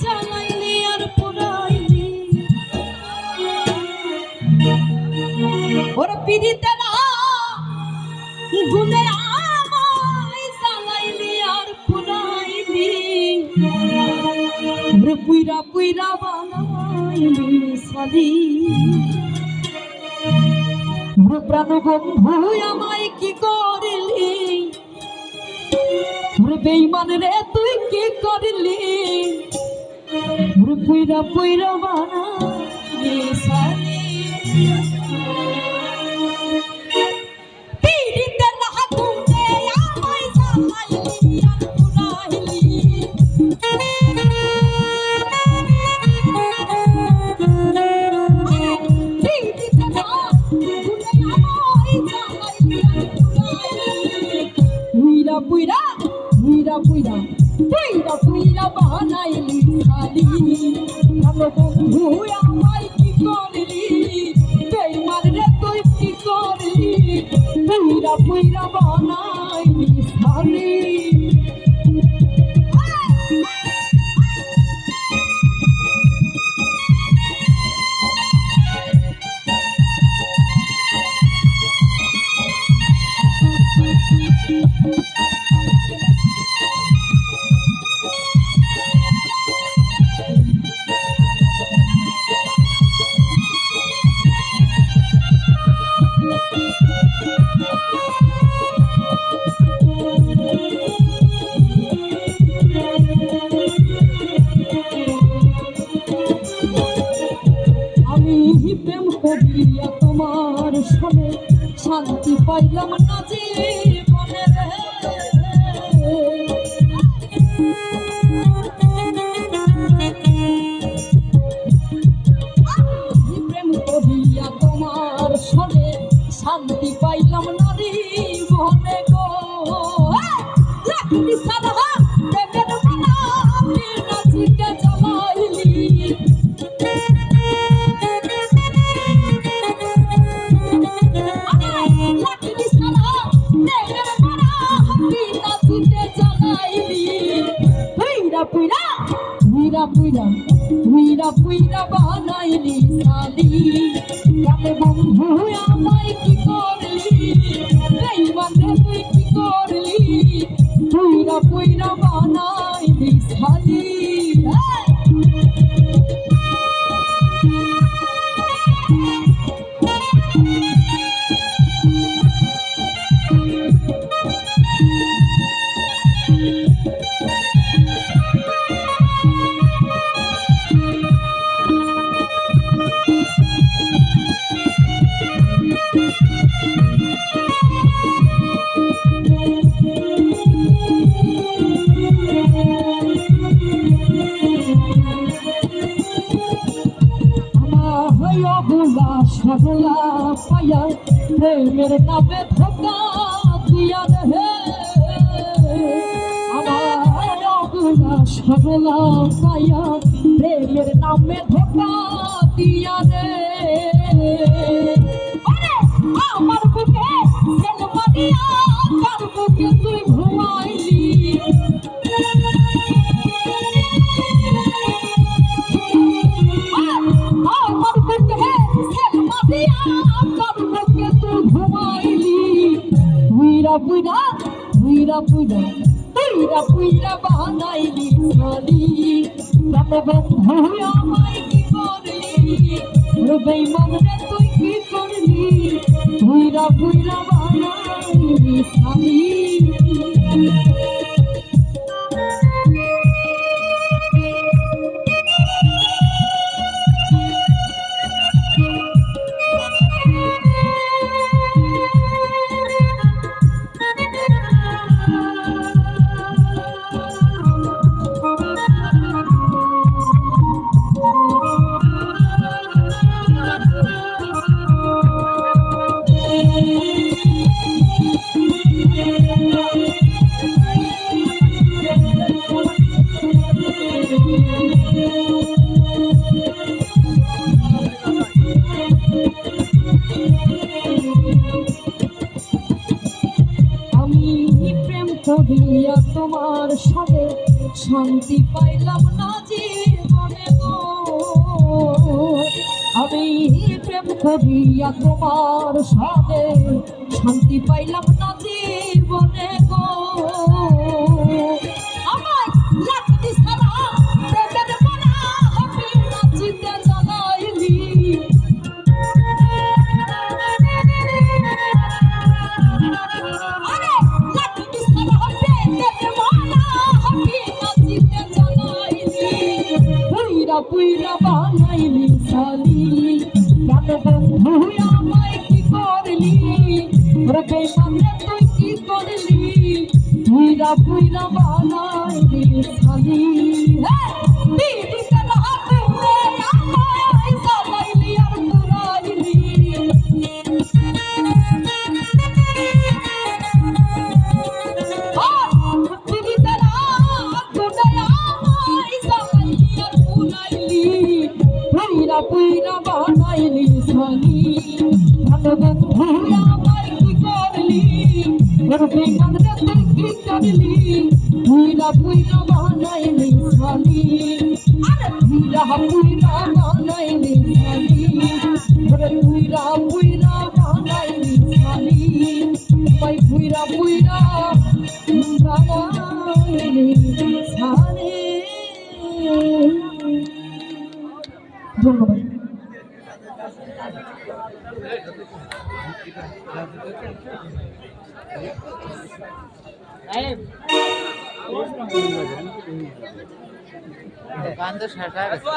জ্বালাইলি আর পুরাইলি ওর পিড়িতে না গুনে আমায় জ্বালাইলি আর পুরাইলি ওর পুইরা পুইরা বানাইলি সালি ওর প্রাণ বন্ধু আমায় কি করলি ওরে বেঈমান রে তুই কি করলি ওরে পুইরা পুইরা বানাইলি সালি পিড়িতে না গুনে আমায় জ্বালাইলি আর পুরাইলি পুইরা পুইরা পুইরা পুইরা পুইরা বানাইলি সালি ভালো বন্ধু আমায় কি করলি বেঈমান রে তুই কি করলি পুইরা পুইরা বানাইলি সালি প্রেম করিয়া তোমার সনে শান্তি পাইলাম না জীবনে প্রেম করিয়া তোমার সনে শান্তি পাইলাম না জীবনে গো লাখি সারা প্রেমের মানা নাচিতে জ্বালাইলি পুইরা পুইরা পুইরা পুইরা বানাইলি সালি কালে বন্ধু আমায় কি করলি বেঈমান রে তুই কি করলি পুইরা পুইরা বানাইলি সালি সরলা পায়া প্রেমের নামে ধোকা দিয়া রে আমার অগুলা সরলা পায়া প্রেমের নামে ধোকা দিয়া রে আমার বুকে সেলমা দিয়া কার বুকে তুই ঘুমাইলি আমার বুকে সেলমা দিয়া কার বুকে তুই ঘুমাইলি পুইরা পুইরা পুইরা পুইরা পুইরা পুইরা বানাইলি সালি প্রাণ বন্ধু আমায় কি করলি বেঈমান রে তুই কি করলি পুইরা পুইরা বানাইলি সালি করিয়া তোমার সাথে শান্তি পাইলাম না যে করিয়া তোমার সাথে শান্তি পাইলাম না জীবনে গো আমার লাগতি সারা প্রেমের মরা হবি নাচিতে জানাইলি আরে লাগতি সারা প্রেমের মরা হবি নাচিতে জানাইলি পুইরা পুইরা বানাইলি সালি প্রাণ বন্ধু আমায় কি করলি ওরে বেমানে তুই কি করলি পুইরা পুইরা বানাইলি সালি দিদি কালা তুই আমায় সালাইলি আর পুরাইলি দিদি কালা তুই আমায় সালাইলি আর পুরাইলি পুইরা পুইরা বানাইলি সালি প্রাণ বন্ধু আমায় কি করলি ওরে বেমানে তুই কি করলি পুইরা পুইরা বানাইলি সালি আরে পুইরা পুইরা বানাইলি সালি ওরে পুইরা পুইরা বানাইলি সালি আমায় পুইরা পুইরা বানাইলি সালি ধন্যবাদ গান তো শেষ হয়ে গেছে।